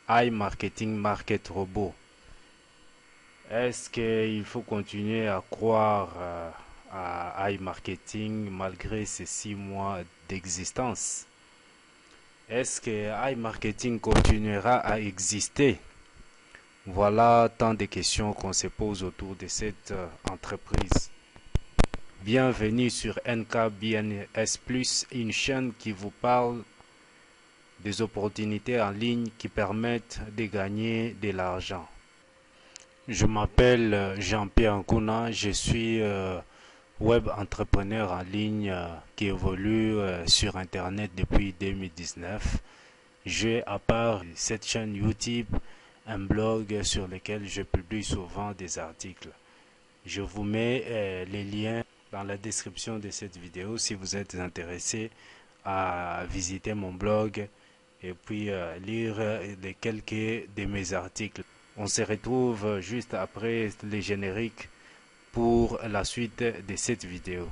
iMarketing Market Robot. Est-ce qu'il faut continuer à croire à iMarketing malgré ces 6 mois d'existence? Est-ce que iMarketing continuera à exister? Voilà tant de questions qu'on se pose autour de cette entreprise. Bienvenue sur NKBNS+, une chaîne qui vous parle des opportunités en ligne qui permettent de gagner de l'argent. Je m'appelle Jean-Pierre Nkuna, je suis web entrepreneur en ligne qui évolue sur Internet depuis 2019. J'ai à part cette chaîne YouTube un blog sur lequel je publie souvent des articles. Je vous mets les liens dans la description de cette vidéo si vous êtes intéressé à visiter mon blog et puis lire quelques de mes articles. On se retrouve juste après les génériques pour la suite de cette vidéo.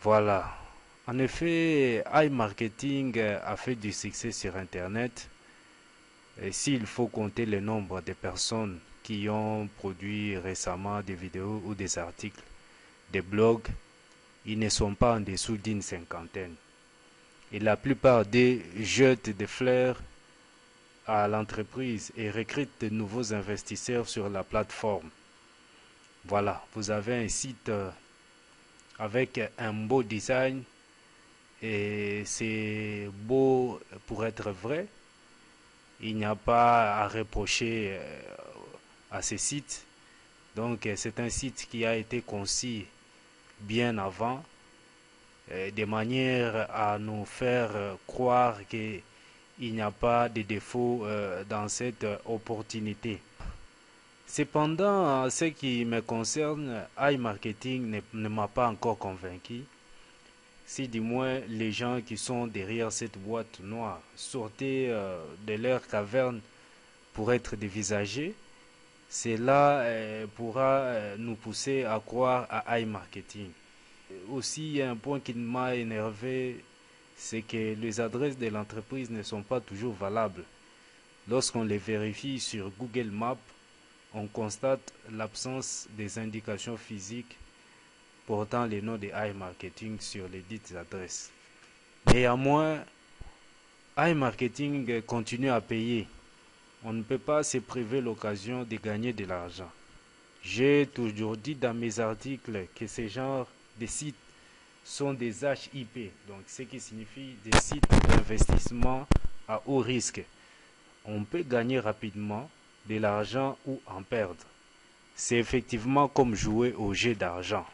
Voilà. En effet, iMarketing a fait du succès sur Internet. Et s'il faut compter le nombre de personnes qui ont produit récemment des vidéos ou des articles, des blogs, ils ne sont pas en dessous d'une cinquantaine. Et la plupart des jettent des fleurs à l'entreprise et recrutent de nouveaux investisseurs sur la plateforme. Voilà, vous avez un site avec un beau design et c'est beau pour être vrai. Il n'y a pas à reprocher à ce site. Donc c'est un site qui a été conçu bien avant, de manière à nous faire croire qu'il n'y a pas de défaut dans cette opportunité. Cependant, en ce qui me concerne, iMarketing ne m'a pas encore convaincu. Si du moins les gens qui sont derrière cette boîte noire sortaient de leur caverne pour être dévisagés, cela pourra nous pousser à croire à iMarketing. Aussi, un point qui m'a énervé, c'est que les adresses de l'entreprise ne sont pas toujours valables. Lorsqu'on les vérifie sur Google Maps, on constate l'absence des indications physiques portant les noms de iMarketing sur les dites adresses. Néanmoins, iMarketing continue à payer. On ne peut pas se priver l'occasion de gagner de l'argent. J'ai toujours dit dans mes articles que ces genres de sites sont des HIP, donc ce qui signifie des sites d'investissement à haut risque. On peut gagner rapidement de l'argent ou en perdre. C'est effectivement comme jouer au jeu d'argent.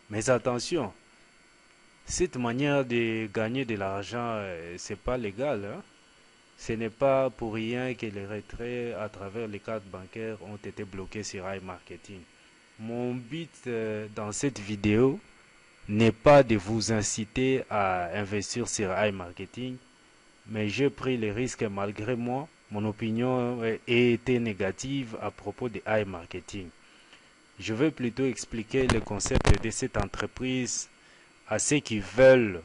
Mais attention, cette manière de gagner de l'argent, c'est pas légal. Hein? Ce n'est pas pour rien que les retraits à travers les cartes bancaires ont été bloqués sur iMarketing. Mon but dans cette vidéo n'est pas de vous inciter à investir sur iMarketing, mais j'ai pris les risques malgré moi. Mon opinion a été négative à propos de iMarketing. Je vais plutôt expliquer le concept de cette entreprise à ceux qui veulent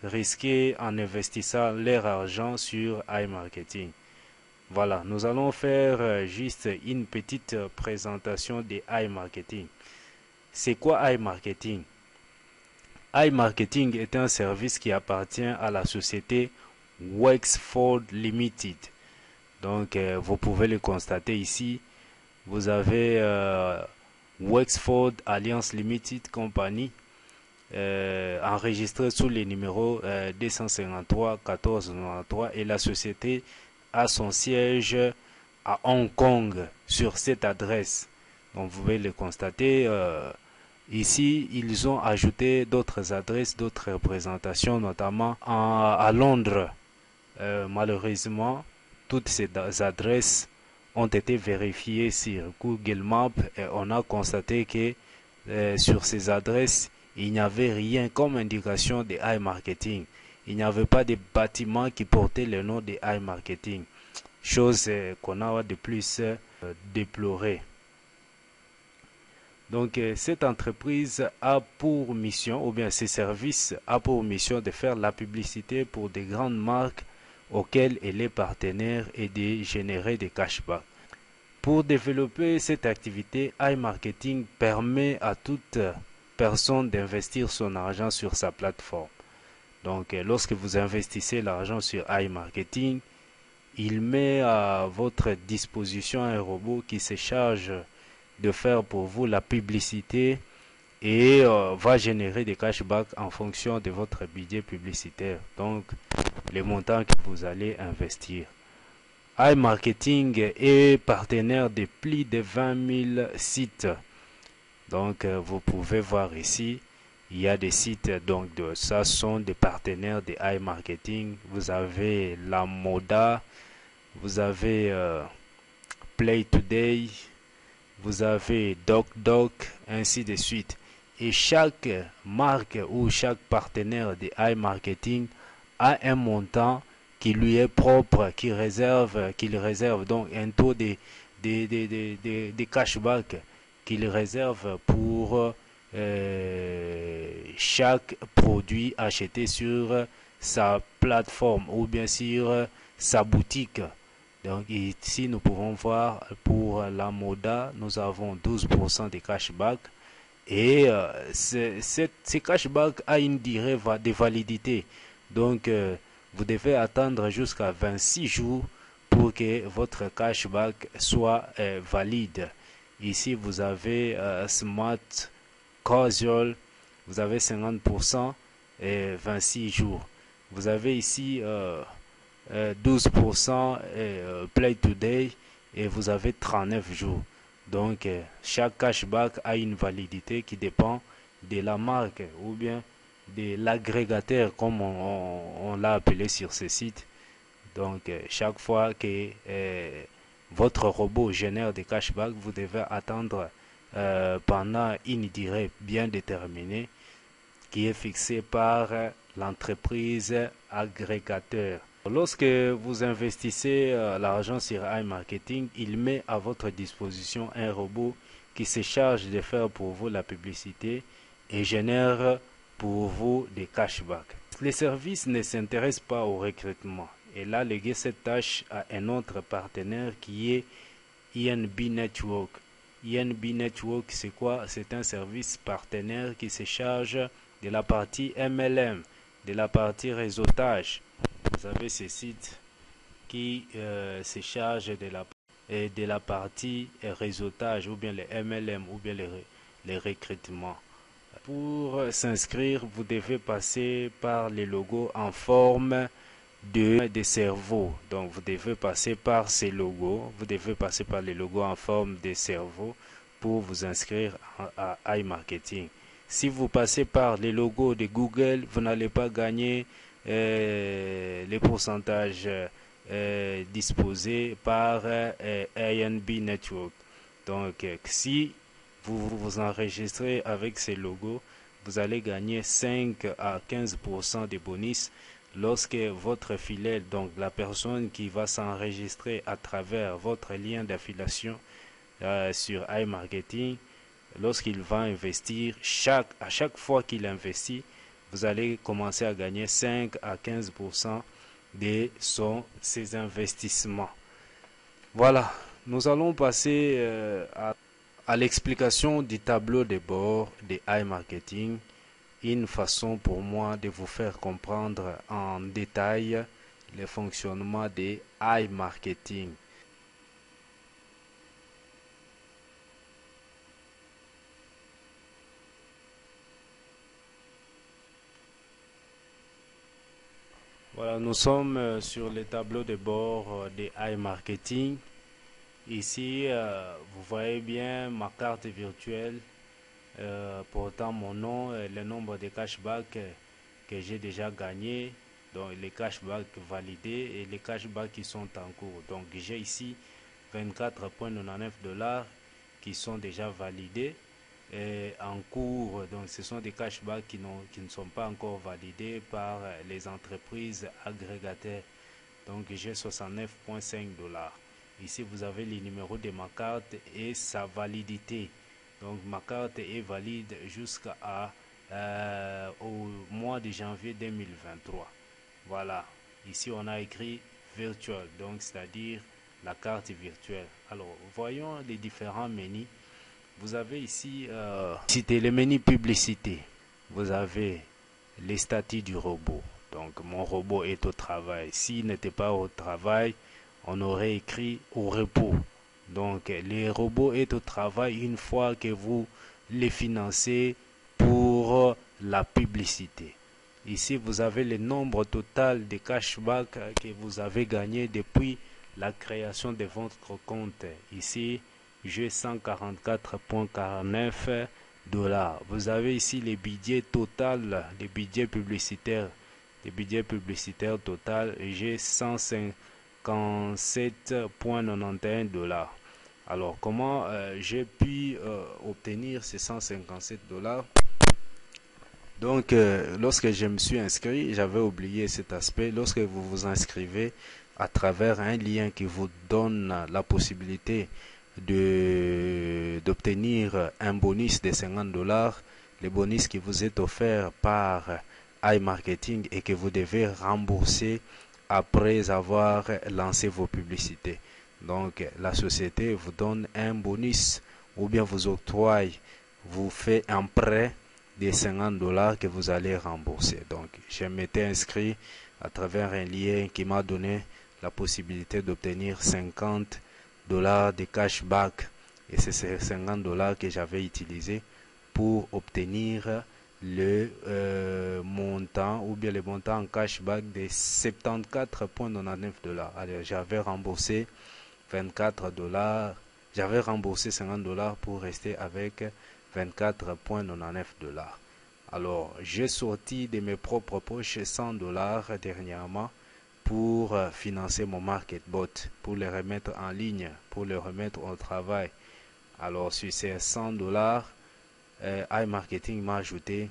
risquer en investissant leur argent sur iMarketing. Voilà, nous allons faire juste une petite présentation de iMarketing. C'est quoi iMarketing? iMarketing est un service qui appartient à la société Wexford Limited. Donc, vous pouvez le constater ici. Vous avez Wexford Alliance Limited Company enregistré sous les numéros 253 1493 et la société a son siège à Hong Kong sur cette adresse. Donc vous pouvez le constater. Ici, ils ont ajouté d'autres adresses, d'autres représentations, notamment à Londres. Malheureusement, toutes ces adresses ont été vérifiées sur Google Maps et on a constaté que sur ces adresses, il n'y avait rien comme indication de iMarketing. Il n'y avait pas de bâtiment qui portait le nom de iMarketing. Chose qu'on a de plus déplorée. Donc, cette entreprise a pour mission, ou bien ces services a pour mission de faire la publicité pour des grandes marques auxquelles elle est partenaire et de générer des cashbacks. Pour développer cette activité, iMarketing permet à toute personne d'investir son argent sur sa plateforme. Donc, lorsque vous investissez l'argent sur iMarketing, il met à votre disposition un robot qui se charge de faire pour vous la publicité et va générer des cashbacks en fonction de votre budget publicitaire. Donc, les montants que vous allez investir. iMarketing est partenaire de plus de 20 000 sites. Donc, vous pouvez voir ici, il y a des sites, donc ça sont des partenaires de iMarketing. Vous avez La Moda, vous avez Play Today, vous avez DocDoc, ainsi de suite. Et chaque marque ou chaque partenaire de iMarketing a un montant qui lui est propre, qu'il réserve donc un taux de cashback qu'il réserve pour chaque produit acheté sur sa plateforme ou bien sur sa boutique. Donc ici, nous pouvons voir pour La Moda, nous avons 12% de cashback. Et ces cashback a une durée de validité. Donc, vous devez attendre jusqu'à 26 jours pour que votre cashback soit valide. Ici, vous avez Smart Casual, vous avez 50% et 26 jours. Vous avez ici 12% Play Today et vous avez 39 jours. Donc, chaque cashback a une validité qui dépend de la marque ou bien de l'agrégateur, comme on l'a appelé sur ce site. Donc, chaque fois que votre robot génère des cashbacks, vous devez attendre pendant une durée bien déterminée qui est fixée par l'entreprise agrégateur. Lorsque vous investissez l'argent sur iMarketing, il met à votre disposition un robot qui se charge de faire pour vous la publicité et génère pour vous des cashbacks. Les services ne s'intéressent pas au recrutement. Elle a légué cette tâche à un autre partenaire qui est INB Network. INB Network, c'est quoi? C'est un service partenaire qui se charge de la partie MLM, de la partie réseautage. Vous avez ces sites qui se chargent de la partie réseautage ou bien les MLM ou bien les recrutements. Pour s'inscrire, vous devez passer par les logos en forme de cerveau. Donc, vous devez passer par ces logos. Vous devez passer par les logos en forme de cerveau pour vous inscrire à iMarketing. Si vous passez par les logos de Google, vous n'allez pas gagner les pourcentages disposés par ANB Network. Donc, si vous vous enregistrez avec ces logos, vous allez gagner 5 à 15% de bonus lorsque votre filiale, donc la personne qui va s'enregistrer à travers votre lien d'affiliation sur iMarketing, lorsqu'il va investir, à chaque fois qu'il investit, vous allez commencer à gagner 5 à 15% de ses investissements. Voilà, nous allons passer à l'explication du tableau de bord de iMarketing, une façon pour moi de vous faire comprendre en détail le fonctionnement de iMarketing. Voilà, nous sommes sur le tableau de bord de iMarketing. Ici, vous voyez bien ma carte virtuelle portant mon nom et le nombre de cashbacks que j'ai déjà gagné, donc les cashbacks validés et les cashbacks qui sont en cours. Donc j'ai ici 24,99 $ qui sont déjà validés en cours. Donc ce sont des cashbacks qui ne sont pas encore validés par les entreprises agrégataires. Donc j'ai 69,5 $. Ici vous avez les numéros de ma carte et sa validité. Donc ma carte est valide jusqu'à au mois de janvier 2023. Voilà. Ici on a écrit virtual, donc c'est-à-dire la carte virtuelle. Alors voyons les différents menus. Vous avez ici cité les menus publicité. Vous avez les statuts du robot. Donc mon robot est au travail. S'il n'était pas au travail, on aurait écrit au repos. Donc le robot est au travail une fois que vous les financez pour la publicité. Ici, vous avez le nombre total de cashback que vous avez gagné depuis la création de votre compte. Ici, j'ai 144,49 $. Vous avez ici les budgets total, les budgets publicitaires. Les budgets publicitaires total, j'ai 157,91 $. Alors, comment j'ai pu obtenir ces 157 $? Donc, lorsque je me suis inscrit, j'avais oublié cet aspect. Lorsque vous vous inscrivez à travers un lien qui vous donne la possibilité d'obtenir un bonus de 50 $, le bonus qui vous est offert par iMarketing et que vous devez rembourser après avoir lancé vos publicités. Donc, la société vous donne un bonus ou bien vous octroie, vous fait un prêt des 50 $ que vous allez rembourser. Donc, je m'étais inscrit à travers un lien qui m'a donné la possibilité d'obtenir 50 $ de cashback. Et c'est ces 50 $ que j'avais utilisé pour obtenir le montant ou bien le montant en cashback de 74,99 $. Alors, j'avais remboursé 24 $. J'avais remboursé 50 $ pour rester avec 24,99 $. Alors, j'ai sorti de mes propres poches 100 $ dernièrement pour financer mon MarketBot, pour les remettre en ligne, pour les remettre au travail. Alors, sur ces 100 $, iMarketing m'a ajouté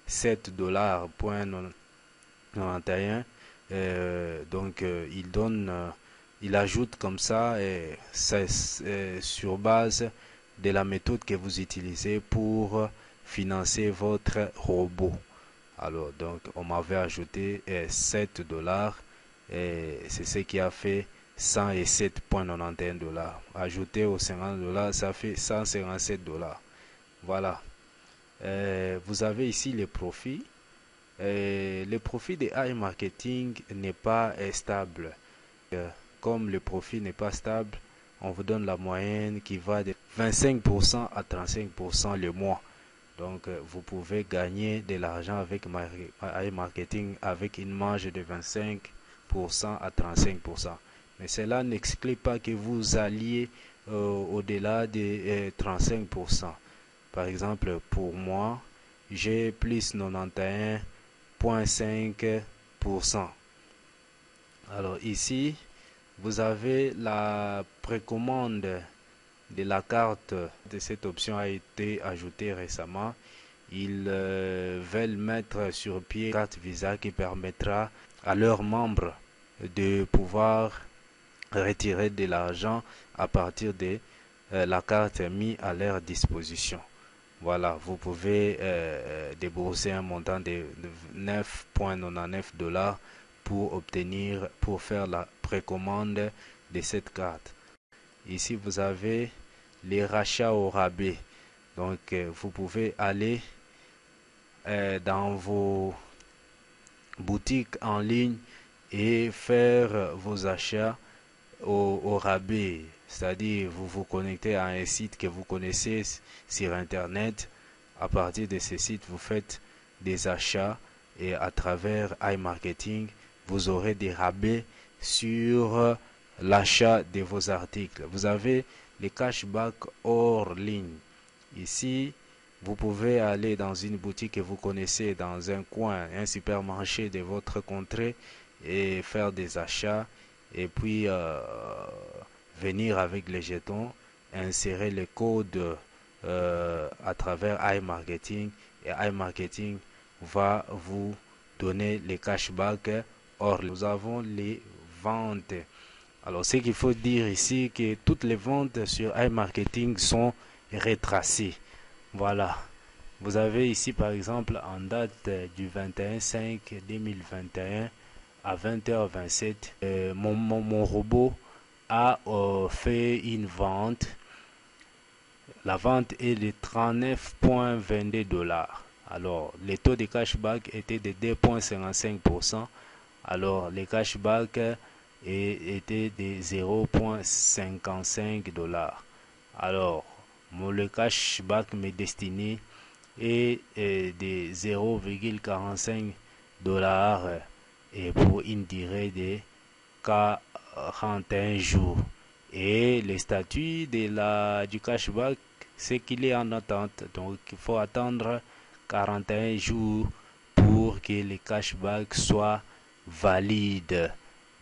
7 $,91. Donc, il ajoute comme ça, sur base de la méthode que vous utilisez pour financer votre robot. Alors, donc, on m'avait ajouté 7 $, et c'est ce qui a fait 107,91 $. Ajouté aux 50 $, ça fait 157 $. Voilà. Vous avez ici les profits. Le profit de iMarketing n'est pas stable. Comme le profit n'est pas stable, on vous donne la moyenne qui va de 25% à 35% le mois. Donc, vous pouvez gagner de l'argent avec iMarketing avec une marge de 25% à 35%. Mais cela n'exclut pas que vous alliez au-delà de 35%. Par exemple, pour moi, j'ai plus 91,5%. Alors ici, vous avez la précommande de la carte de cette option a été ajoutée récemment. Ils veulent mettre sur pied une carte Visa qui permettra à leurs membres de pouvoir retirer de l'argent à partir de la carte mise à leur disposition. Voilà, vous pouvez débourser un montant de 9,99 $ pour faire la précommande de cette carte. Ici, vous avez les rachats au rabais. Donc, vous pouvez aller dans vos boutiques en ligne et faire vos achats au rabais. C'est-à-dire, vous vous connectez à un site que vous connaissez sur Internet. À partir de ce site, vous faites des achats et à travers iMarketing, vous aurez des rabais sur l'achat de vos articles. Vous avez les cashbacks hors ligne. Ici, vous pouvez aller dans une boutique que vous connaissez, dans un coin, un supermarché de votre contrée et faire des achats et puis venir avec les jetons, insérer le code à travers iMarketing, et iMarketing va vous donner les cashbacks. Or, nous avons les ventes. Alors, ce qu'il faut dire ici, que toutes les ventes sur iMarketing sont retracées. Voilà. Vous avez ici, par exemple, en date du 21/5/2021 à 20h27, mon robot a fait une vente. La vente est de 39,22 $. Alors, les taux de cashback étaient de 2,55%. Alors, les cashbacks étaient de 0,55 $. Alors, le cashback me destiné est de 0,45 $ et pour une durée de 41 jours. Et le statut du cashback, c'est qu'il est en attente. Donc, il faut attendre 41 jours pour que le cashback soit valide.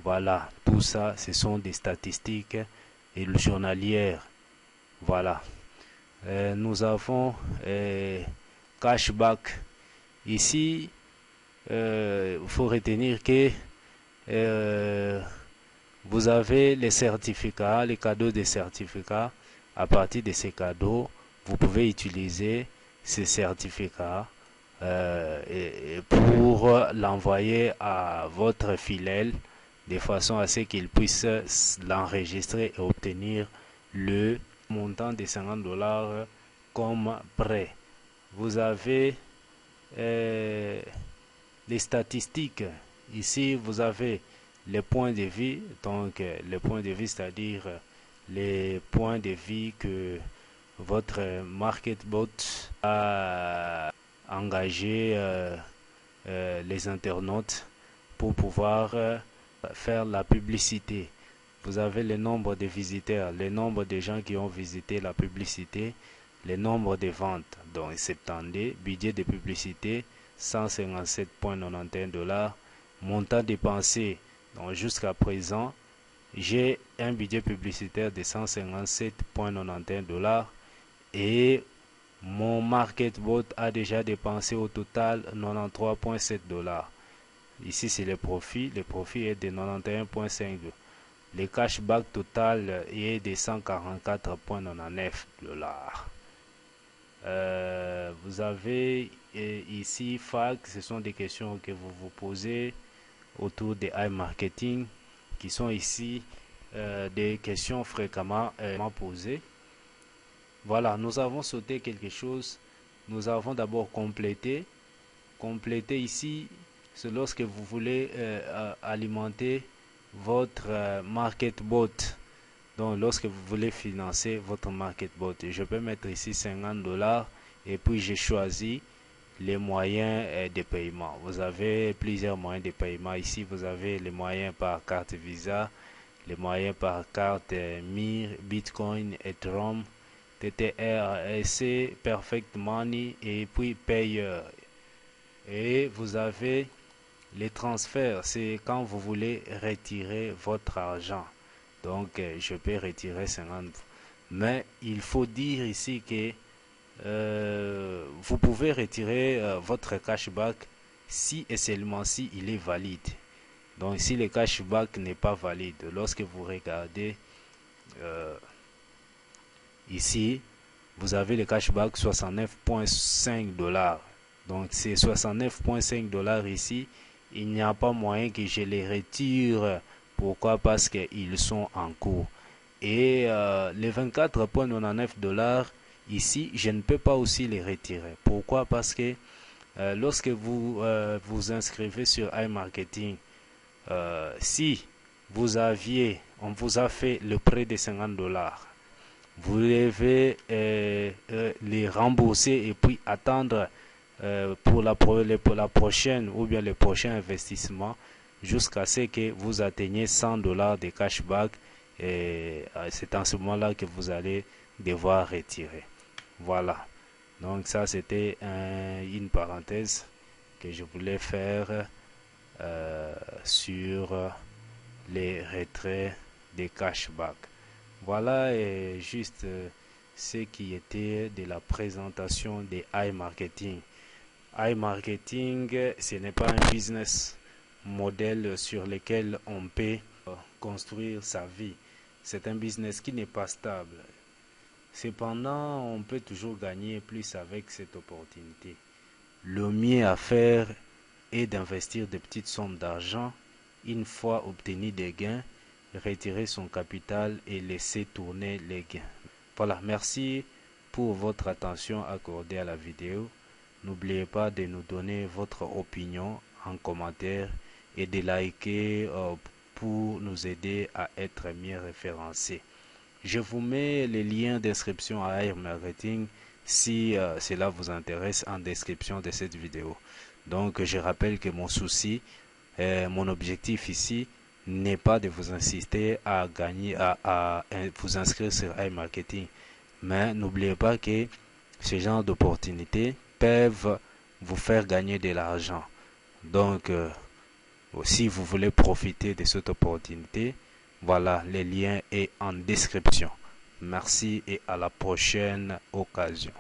Voilà, tout ça, ce sont des statistiques journalières. Voilà. Nous avons cashback. Ici, il faut retenir que vous avez les certificats, les cadeaux des certificats. À partir de ces cadeaux, vous pouvez utiliser ces certificats pour l'envoyer à votre filiale de façon à ce qu'il puisse l'enregistrer et obtenir le montant de 50 $ comme prêt. Vous avez les statistiques. Ici, vous avez les points de vie, donc les points de vie, c'est-à-dire les points de vie que votre MarketBot a engagé les internautes pour pouvoir faire la publicité. Vous avez le nombre de visiteurs, le nombre de gens qui ont visité la publicité, le nombre de ventes. Donc, 72, budget de publicité, 157,91 $. Montant dépensé. Donc, jusqu'à présent, j'ai un budget publicitaire de 157,91 $ et mon MarketBot a déjà dépensé au total 93,7 $. Ici, c'est le profit. Le profit est de 91,5 $. Le cashback total est de 144,99 $. Vous avez ici FAQ, ce sont des questions que vous vous posez autour de iMarketing, qui sont ici des questions fréquemment posées. Voilà, nous avons sauté quelque chose. Nous avons d'abord complété. Compléter ici, c'est lorsque vous voulez alimenter votre MarketBot. Donc, lorsque vous voulez financer votre MarketBot, je peux mettre ici 50 $ et puis j'ai choisi les moyens de paiement. Vous avez plusieurs moyens de paiement. Ici, vous avez les moyens par carte Visa, les moyens par carte MIR, Bitcoin, Ethereum, TTR, SC, Perfect Money et puis Payer. Et vous avez les transferts, c'est quand vous voulez retirer votre argent. Donc, je peux retirer 50. Mais il faut dire ici que vous pouvez retirer votre cashback si et seulement si il est valide. Donc, si le cashback n'est pas valide, lorsque vous regardez ici, vous avez le cashback 69,5 $. Donc, ces 69,5 $ ici, il n'y a pas moyen que je les retire. Pourquoi? Parce qu'ils sont en cours. Et les 24,99 $ ici, je ne peux pas aussi les retirer. Pourquoi? Parce que lorsque vous vous inscrivez sur iMarketing, si on vous a fait le prêt de 50 $, vous devez les rembourser et puis attendre pour la prochaine ou bien le prochain investissement jusqu'à ce que vous atteigniez 100 $ de cashback, et c'est en ce moment-là que vous allez devoir retirer. Voilà. Donc ça, c'était une parenthèse que je voulais faire sur les retraits des cashbacks. Voilà, et juste ce qui était de la présentation des iMarketing. iMarketing, ce n'est pas un business modèle sur lequel on peut construire sa vie. C'est un business qui n'est pas stable. Cependant, on peut toujours gagner plus avec cette opportunité. Le mieux à faire est d'investir de petites sommes d'argent. Une fois obtenu des gains, retirer son capital et laisser tourner les gains. Voilà, merci pour votre attention accordée à la vidéo. N'oubliez pas de nous donner votre opinion en commentaire et de liker pour nous aider à être mieux référencés. Je vous mets les liens d'inscription à iMarketing si cela vous intéresse en description de cette vidéo. Donc je rappelle que mon souci, mon objectif ici n'est pas de vous inciter à gagner, à vous inscrire sur iMarketing. Mais n'oubliez pas que ce genre d'opportunités peuvent vous faire gagner de l'argent. Donc, si vous voulez profiter de cette opportunité, voilà, les liens est en description. Merci et à la prochaine occasion.